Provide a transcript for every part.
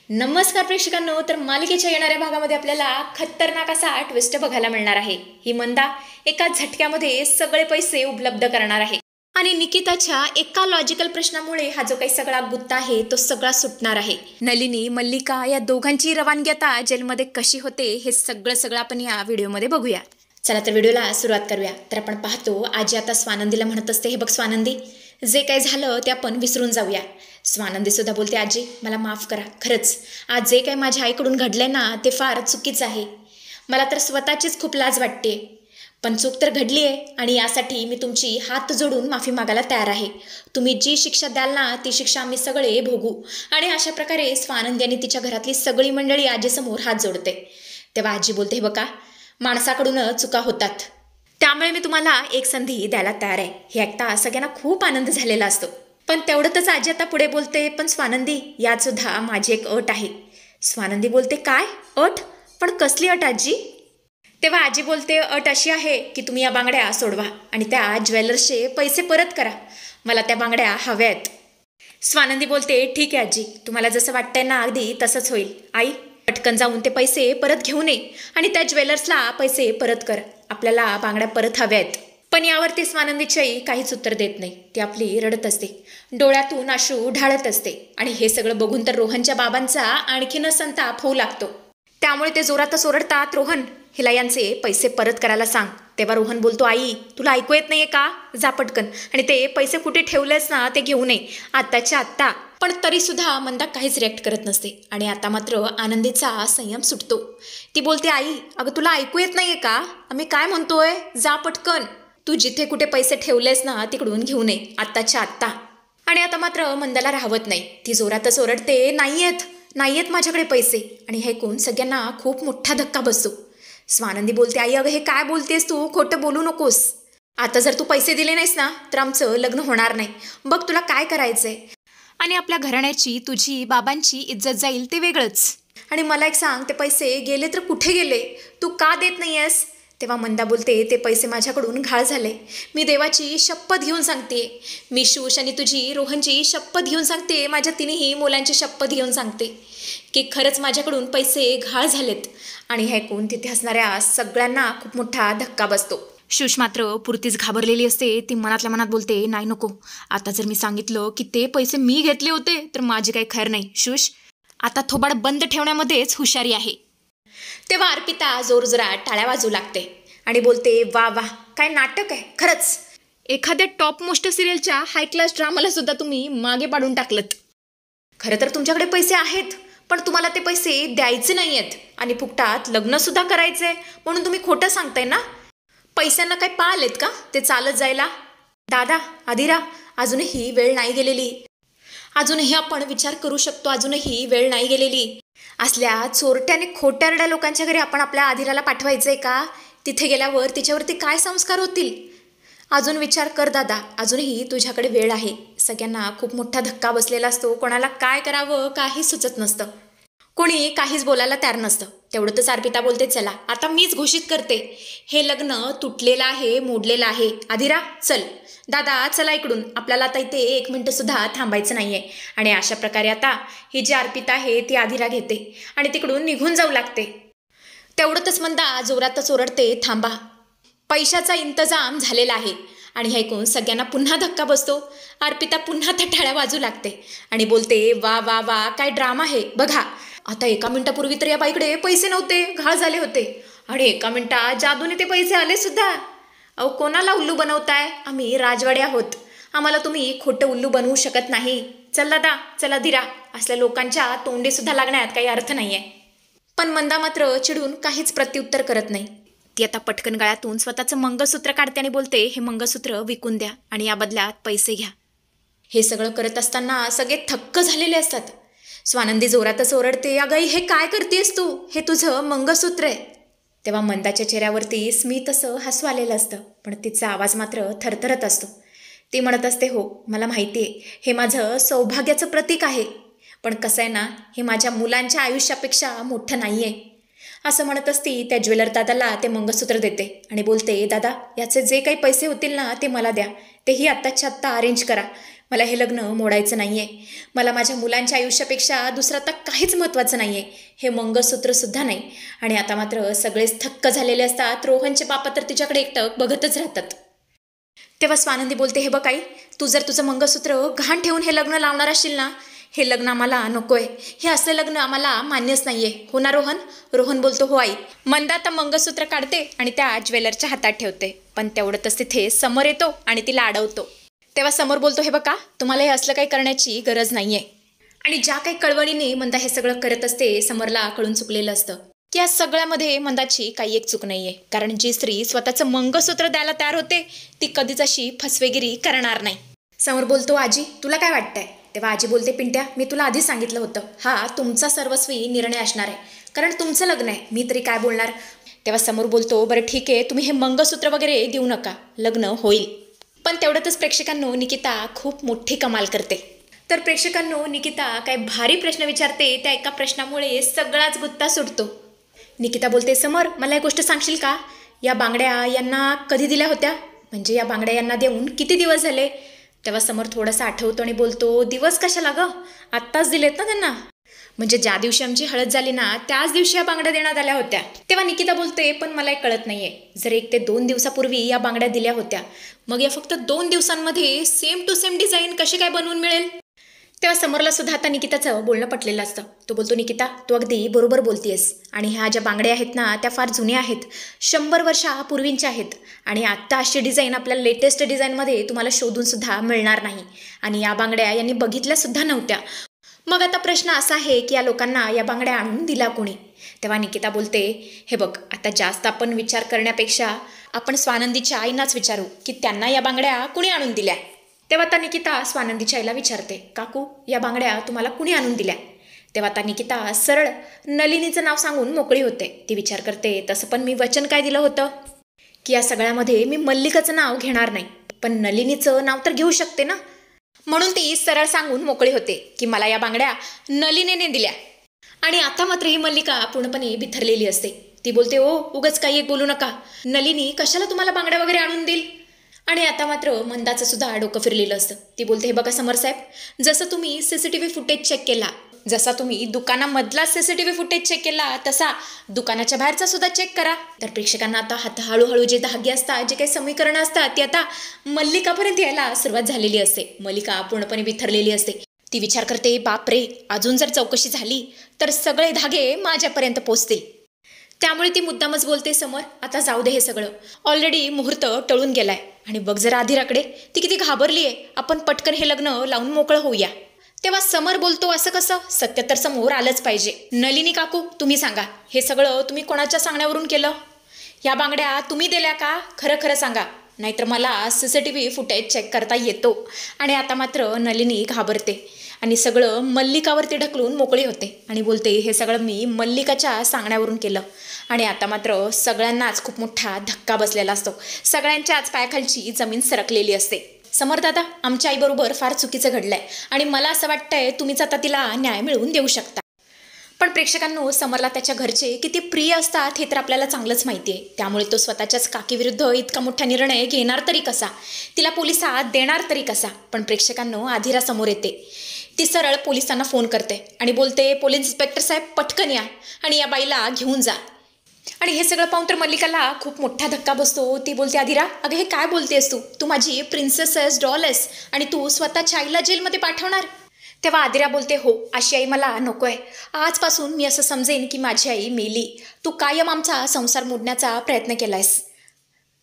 नमस्कार प्रेक्षकांनो, तर मालिकेच्या येणाऱ्या भागामध्ये आपल्याला खतरनाक असा ट्विस्ट बघायला मिळणार आहे। ही मंदा एका झटक्यामध्ये सगळे पैसे उपलब्ध करणार आहे आणि निकिताच्या एका लॉजिकल प्रश्नामुळे हा जो काही सगळा गुत्ता आहे तो सगळा सुटणार आहे। नलिनी मल्लिका या दोघांची रवानगी आता जेलमध्ये कशी होते हे सगळं आपण या व्हिडिओमध्ये बघूया। चला तर व्हिडिओला सुरुवात करूया। तर आपण पाहतो आजी आता स्वानंदीला म्हणत असते, हे बघ स्वानंदी, जे काही झालं ते आपण विसरून जाऊया। स्वानंदी सुद्धा बोलते, आजी मला माफ करा, खरंच आज जे काही माझ्या आईकडून घडलंय ना ते फार चुकीचं आहे। मला तर स्वतःचीच खूप लाज वाटते, पण चूक तर घडली आहे आणि यासाठी मी तुमची हात जोडून माफी मागायला तयार आहे। तुम्ही जी शिक्षा द्याल ना ती शिक्षा आम्ही सगळे भोगू। आणि अशा प्रकारे स्वानंदी आणि तिच्या घरातली सगळी मंडळी आजीसमोर हात जोडते। तेव्हा आजी बोलते, हे बघा, माणसाकडून चुका होतात, त्यामुळे मी तुम्हाला एक संधी द्यायला तयार आहे। हे ऐकता सगळ्यांना खूप आनंद झालेला असतो। पण तेवढंच आजी आता पुढे बोलते, पण स्वानंदी यात सुद्धा माझी एक अट आहे। स्वानंदी बोलते, काय अट? पण कसली अट आजी? तेव्हा आजी बोलते, अट अशी आहे की तुम्ही या बांगड्या सोडवा आणि त्या ज्वेलर्सचे पैसे परत करा, मला त्या बांगड्या हव्यात। स्वानंदी बोलते, ठीक आहे आजी, तुम्हाला जसं वाटतंय ना अगदी तसंच होईल। आई पटकन जाऊन ते पैसे परत घेऊन ये आणि त्या ज्वेलर्सला पैसे परत कर, आपल्याला बांगड्या परत हव्यात। पण यावरती स्वानंदीची आई काहीच उत्तर देत नाही। ती आपली रडत असते, डोळ्यातून अश्रू ढाळत असते आणि हे सगळं बघून तर रोहनच्या बाबांचा आणखीन संताप होऊ लागतो। त्यामुळे ते जोरातच ओरडतात, रोहन हिला यांचे पैसे परत करायला सांग। तेव्हा रोहन बोलतो, आई तुला ऐकू येत नाहीये का? जा पटकन आणि ते पैसे कुठे ठेवलेस ना ते घेऊन ये आत्ताच्या आत्ता। पण तरी सुद्धा मंदा काहीच रिॲक्ट करत नसते आणि आता मात्र आनंदीचा संयम सुटतो। ती बोलते, आई अगं तुला ऐकू येत नाहीये का? आम्ही काय म्हणतोय, जा पटकन, तू जिथे कुठे पैसे ठेवलेस ना तिकडून घेऊन ये आत्ताच्या आत्ता। आणि आता मात्र मंदाला राहवत नाही, ती जोरातच ओरडते, नाहीयेत माझ्याकडे पैसे। आणि हे ऐकून सगळ्यांना खूप मोठा धक्का बसतो। स्वानंदी बोलते, आई अगं हे काय बोलतेस तू, खोटं बोलू नकोस। आता जर तू पैसे दिले नाहीस ना तर आमचं लग्न होणार नाही। बघ तुला काय करायचंय, आणि आपल्या घराण्याची तुझी बाबांची इज्जत जाईल ते वेगळंच। आणि मला एक सांग, ते पैसे गेले तर कुठे गेले, तू का देत नाहीयेस? तेव्हा मंदा बोलते, ते पैसे माझ्याकडून घाळ झाले, मी देवाची शपथ घेऊन सांगते, मी शूश आणि तुझी रोहनची शपथ घेऊन सांगते, माझ्या तिन्ही मुलांची शपथ घेऊन सांगते की खरंच माझ्याकडून पैसे घाळ झालेत। आणि हे ऐकून तिथे असणाऱ्या सगळ्यांना खूप मोठा धक्का बसतो। शूश मात्र पुरतीच घाबरलेली असते। ती मनातल्या मनात बोलते, नाही नको, आता जर मी सांगितलं की ते पैसे मी घेतले होते तर माझी काही खैर नाही। शूश आता थोबाड बंद ठेवण्यामध्येच हुशारी आहे। तेव्हा अर्पिता जोरजोरात टाळ्या वाजवू लागते आणि बोलते, वा वा, काय नाटक आहे खरंच, एखाद्या टॉप मोस्ट सिरियलच्या हाय क्लास ड्रामाला सुद्धा तुम्ही मागे पाडून टाकलत। खरं तर तुमच्याकडे पैसे आहेत, पण तुम्हाला ते पैसे द्यायचे नाही आहेत आणि फुकटात लग्न सुद्धा करायचे, म्हणून तुम्ही खोटं सांगताय ना। पैशांना काय पाळलेत का ते चालत जायला? दादा, आदिरा, अजूनही वेळ नाही गेलेली, अजूनही आपण विचार करू शकतो, अजूनही वेळ नाही गेलेली। असल्या चोरट्याने खोट्यारड्या लोकांच्या घरी आपण आपल्या आदिराला पाठवायचंय का? तिथे गेल्यावर तिच्यावरती काय संस्कार होतील? अजून विचार कर दादा, अजूनही तुझ्याकडे वेळ आहे। सगळ्यांना खूप मोठा धक्का बसलेला असतो, कोणाला काय करावं काही सुचत नसतं, कोणी काहीच बोलायला तयार नसतं। तेवढंच अर्पिता बोलते, चला आता मीच घोषित करते, हे लग्न तुटलेलं आहे, मोडलेलं आहे। आदिरा चल, दादा चला इकडून, आपल्याला आता इथे 1 मिनिट सुद्धा थांबायचं नाहीये। आणि अशा प्रकारे आता ही जी अर्पिता आहे ती आदिरा घेते आणि तिकडून निघून जाऊ लागते। तेवढंच मंदा जोरातच ओरडते, थांबा, पैशाचा इंतजाम झालेला आहे। आणि हे ऐकून सगळ्यांना पुन्हा धक्का बसतो। अर्पिता पुन्हा त्या टाळ्या वाजू लागते आणि बोलते, वा वा वा, काय ड्रामा आहे बघा, आता 1 मिनिटापूर्वी तर या बाईकडे पैसे नव्हते, घाळ झाले होते, आणि 1 मिनिटात जादूने ते पैसे आले सुद्धा। अहो कोणाला उल्लू बनवताय? आम्ही राजवाडे आहोत, आम्हाला तुम्ही खोटं उल्लू बनवू शकत नाही। चल दादा, चला धीरा, असल्या लोकांच्या तोंडी सुद्धा लागण्यात काही अर्थ नाहीये। पण मंदा मात्र चिडून काहीच प्रत्युत्तर करत नाही। ती आता पटकन गळ्यातून स्वतःचं मंगळसूत्र काढते आणि बोलते, हे मंगळसूत्र विकून द्या आणि या बदल्यात पैसे घ्या। हे सगळं करत असताना सगळे थक्क झालेले असतात। स्वानंदी जोरातच ओरडते, अगं हे काय करतेस तू, हे तुझं मंगळसूत्र आहे। तेव्हा मंदाच्या चेहऱ्यावरती स्मित असं हसू आलेलं असतं, पण तिचा आवाज मात्र थरथरत असतो। ती म्हणत असते, हो मला माहिती आहे, हे माझं सौभाग्याचं प्रतीक आहे, पण कसं आहे ना, हे माझ्या मुलांच्या आयुष्यापेक्षा मोठं नाही आहे। असं म्हणत असती त्या ज्वेलर दादाला ते मंगळसूत्र देते आणि बोलते, दादा याचे जे काही पैसे होतील ना ते मला द्या, तेही आत्ताच्या आत्ता अरेंज करा, मला हे लग्न मोडायचं नाही आहे. मला माझ्या मुलांच्या आयुष्यापेक्षा दुसरं आता काहीच महत्त्वाचं नाही आहे. हे मंगळसूत्रसुद्धा नाही. आणि आता मात्र सगळेच थक्क झालेले असतात. रोहनचे बापा तर तिच्याकडे एकटक बघतच राहतात. तेव्हा स्वानंदी बोलते, हे बघ आई, तू जर तुझं मंगळसूत्र घाण ठेवून हे लग्न लावणार असशील ना, हे लग्न आम्हाला नको आहे. हे असलं लग्न आम्हाला मान्यच नाही आहे. हो ना रोहन? रोहन बोलतो, हो आई. मंदा आता मंगळसूत्र काढते आणि त्या ज्वेलरच्या हातात ठेवते. पण तेवढंच तिथे समर येतो आणि तिला अडवतो. तेव्हा समोर बोलतो, हे बघा, तुम्हाला हे असलं काही करण्याची गरज नाही आहे. आणि ज्या काही कळवळीने मंदा हे सगळं करत असते, समरला कळून चुकलेलं असतं की या सगळ्यामध्ये मंदाची काही एक चूक नाही आहे. कारण जी स्त्री स्वतःचं मंगळसूत्र द्यायला तयार होते ती कधीच अशी फसवेगिरी करणार नाही. समोर बोलतो, आजी तुला काय वाटतंय? तेव्हा आजी बोलते, पिंट्या, मी तुला आधी सांगितलं होतं, हा तुमचा सर्वस्वी निर्णय असणार आहे. कारण तुमचं लग्न आहे, मी तरी काय बोलणार. तेव्हा समोर बोलतो, बरं ठीक आहे, तुम्ही हे मंगळसूत्र वगैरे देऊ नका, लग्न होईल. पण तेवढ्यातच प्रेक्षकांनो निकिता खूप मोठी कमाल करते. तर प्रेक्षकांनो निकिता काय भारी प्रश्न विचारते. त्या एका प्रश्नामुळे सगळाच गुत्ता सुटतो. निकिता बोलते, समर, मला एक गोष्ट सांगशील का? या बांगड्या यांना कधी दिल्या होत्या? म्हणजे या बांगड्या यांना देऊन किती दिवस झाले? तेव्हा समर थोडासा आठवतो आणि बोलतो, दिवस कशाला गं, आत्ताच दिलेत ना त्यांना. म्हणजे ज्या दिवशी आमची हळद झाली ना त्याच दिवशी या बांगड्या देण्यात आल्या होत्या. तेव्हा निकिता बोलते, पण मला एक कळत नाहीये, जर 1 ते 2 दिवसापूर्वी या बांगड्या दिल्या होत्या, मग या फक्त 2 दिवसांमध्ये सेम टू सेम डिझाईन कशी काय बनवून मिळेल? तेव्हा समोरला सुद्धा आता निकिताचं बोलणं पटलेलं असतं. तो बोलतो, निकिता तू अगदी बरोबर बोलतीयस. आणि ह्या ज्या बांगड्या आहेत ना त्या फार जुन्या आहेत, 100 वर्षापूर्वींच्या आहेत. आणि आत्ता अशी डिझाईन आपल्या लेटेस्ट डिझाईनमध्ये तुम्हाला शोधूनसुद्धा मिळणार नाही. आणि या बांगड्या यांनी बघितल्यासुद्धा नव्हत्या. मग आता प्रश्न असा आहे की या लोकांना या बांगड्या आणून दिला कोणी? तेव्हा निकिता बोलते, हे बघ, आता जास्त आपण विचार करण्यापेक्षा आपण स्वानंदीच्या आईनाच विचारू की त्यांना या बांगड्या कुणी आणून दिल्या. तेव्हा आता निकिता स्वानंदीच्या आईला विचारते, काकू, या बांगड्या तुम्हाला कुणी आणून दिल्या? तेव्हा आता निकिता सरळ नलिनीचं नाव सांगून मोकळी होते. ती विचार करते, तसं पण मी वचन काय दिलं होतं की या सगळ्यामध्ये मी मल्लिकाचं नाव घेणार नाही, पण नलिनीचं नाव तर घेऊ शकते ना. म्हणून ती सरळ सांगून मोकळी होते की मला या बांगड्या नलिनीने दिल्या. आणि आता मात्र ही मल्लिका पूर्णपणे बिथरलेली असते. ती बोलते, ओ उगाच काही एक बोलू नका, नलिनी कशाला तुम्हाला बांगड्या वगैरे आणून देईल? आणि आता मात्र मंदाचं सुद्धा डोकं फिरलेलं असतं. ती बोलते, हे बघा समर साहेब, जसं तुम्ही CCTV फुटेज चेक केला, जसा तुम्ही दुकानामधला CCTV फुटेज चेक केला, तसा दुकानाच्या बाहेरचा सुद्धा चेक करा. तर प्रेक्षकांना आता हळूहळू जे धागे असतात, जे काही समीकरणं असतात, ती आता मल्लिकापर्यंत यायला सुरुवात झालेली असते. मल्लिका पूर्णपणे बिथरलेली असते. ती विचार करते, बापरे, अजून जर चौकशी झाली तर सगळे धागे माझ्यापर्यंत पोचतील. त्यामुळे ती मुद्दामच बोलते, समर आता जाऊ दे हे सगळं, ऑलरेडी मुहूर्त टळून गेलाय. आणि बघ जरा आधीराकडे, ती किती घाबरली आहे, आपण पटकन हे लग्न लावून मोकळं होऊया. तेव्हा समर बोलतो, असं कसं, सत्य तर समोर आलंच पाहिजे. नलिनी काकू तुम्ही सांगा, हे सगळं तुम्ही कोणाच्या सांगण्यावरून केलं? या बांगड्या तुम्ही दिल्या का? खरं खरं सांगा, नाहीतर मला CCTV फुटेज चेक करता येतो. आणि आता मात्र नलिनी घाबरते आणि सगळं मल्लिकावरती ढकलून मोकळी होते आणि बोलते, हे सगळं मी मल्लिकाच्या सांगण्यावरून केलं. आणि आता मात्र सगळ्यांनाच खूप मोठा धक्का बसलेला असतो. सगळ्यांच्याच पायाखालची जमीन सरकलेली असते. समर दादा, आमच्या आईबरोबर फार चुकीचं घडलंय आणि मला असं वाटतंय तुम्हीच आता तिला न्याय मिळवून देऊ शकता. पण प्रेक्षकांनो, समरला त्याच्या घरचे किती प्रिय असतात हे तर आपल्याला चांगलंच माहिती आहे. त्यामुळे तो स्वतःच्याच काकीविरुद्ध इतका मोठा निर्णय घेणार तरी कसा, तिला पोलिसात देणार तरी कसा? पण प्रेक्षकांनो, आधिरा समोर येते. ती सरळ पोलिसांना फोन करते आणि बोलते, पोलीस इन्स्पेक्टर साहेब पटकन या आणि या बाईला घेऊन जा. आणि हे सगळं पाहून तर मल्लिकाला खूप मोठा धक्का बसतो. ती बोलते, आधिरा, अगं हे काय बोलतेस तू माझी प्रिन्सेस डॉल आहेस आणि तू स्वतःच्या आईला जेलमध्ये पाठवणार? तेव्हा आधिरा बोलते, हो, अशी आई मला नको आहे. आजपासून मी असं समजेन की माझी आई मेली. तू कायम आमचा संसार मोडण्याचा प्रयत्न केलायस,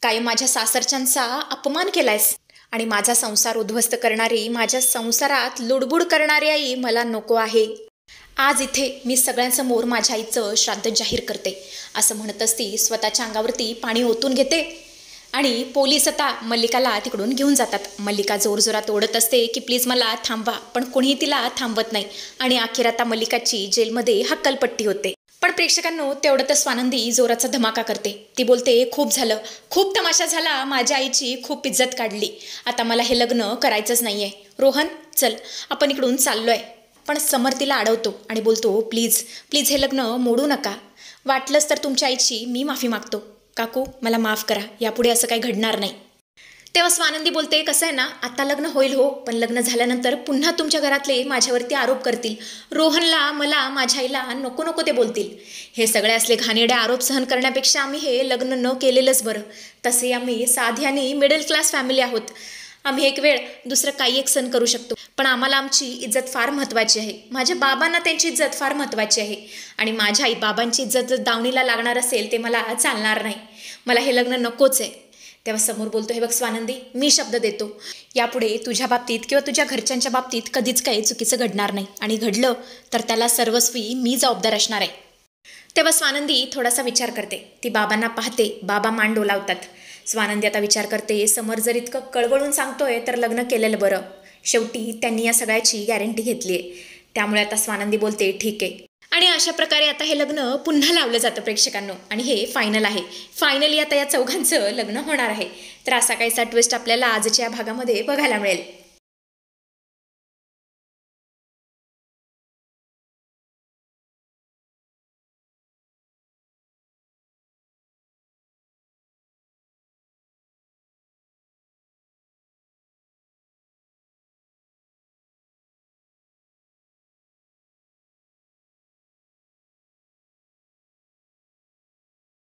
कायम माझ्या सासरच्यांचा अपमान केलायस आणि माझा संसार उद्ध्वस्त करणारी, माझ्या संसारात लुडबुड करणारी आई मला नको आहे. आज इथे मी सगळ्यांसमोर माझ्या आईचं श्राद्ध जाहीर करते. असं म्हणतच ती स्वतःच्या अंगावरती पाणी ओतून घेते आणि पोलीस आता मल्लिकाला तिकडून घेऊन जातात. मल्लिका जोरजोरात ओढत असते की प्लीज मला थांबवा, पण कोणीही तिला थांबवत नाही. आणि अखेर आता मल्लिकाची जेलमध्ये हक्कलपट्टी होते. पण प्रेक्षकांनो, तेवढंच स्वानंदी जोराचा धमाका करते. ती बोलते, खूप झालं, खूप तमाशा झाला, माझ्या आईची खूप इज्जत काढली, आता मला हे लग्न करायचंच नाहीये. रोहन चल, आपण इकडून चाललोय. पण समर तिला अडवतो आणि बोलतो, प्लीज प्लीज हे लग्न मोडू नका. वाटलंच तर तुमच्या आईची मी माफी मागतो. काकू मला माफ करा, यापुढे असं काही घडणार नाही. तेव्हा स्वानंदी बोलते, कसं आहे ना, आता लग्न होईल हो, पण लग्न झाल्यानंतर पुन्हा तुमच्या घरातले माझ्यावरती आरोप करतील. रोहनला, मला, माझ्या आईला नको नको ते बोलतील. हे सगळे असले घाणेरडे आरोप सहन करण्यापेक्षा आम्ही हे लग्न न केलेलंच बरं. तसे आम्ही साधी आणि मिडल क्लास फॅमिली आहोत. आम्ही एक वेळ दुसरं काही एक सण करू शकतो, पण आम्हाला आमची इज्जत फार महत्त्वाची आहे. माझ्या बाबांना त्यांची इज्जत फार महत्त्वाची आहे आणि माझ्या आई बाबांची इज्जत जर दावणीला लागणार असेल ते मला चालणार नाही. मला हे लग्न नकोच आहे. तेव्हा समोर बोलतो, हे बघ स्वानंदी, मी शब्द देतो, यापुढे तुझ्या बाबतीत किंवा तुझ्या घरच्यांच्या बाबतीत कधीच काही चुकीचं घडणार नाही आणि घडलं तर त्याला सर्वस्वी मी जबाबदार असणार आहे. तेव्हा स्वानंदी थोडासा विचार करते. ती बाबांना पाहते. बाबा मान डोलावतात. स्वानंदी आता विचार करते, समर जर इतकं कळवळून सांगतोय तर लग्न केलेलं बरं. शेवटी त्यांनी या सगळ्याची गॅरंटी घेतली आहे. त्यामुळे आता स्वानंदी बोलते, ठीक आहे. आणि अशा प्रकारे आता हे लग्न पुन्हा लावलं जातं प्रेक्षकांनो, आणि हे फायनल आहे. फायनली आता या चौघांचं लग्न होणार आहे. तर असा काहीसा ट्विस्ट आपल्याला आजच्या या भागामध्ये बघायला मिळेल.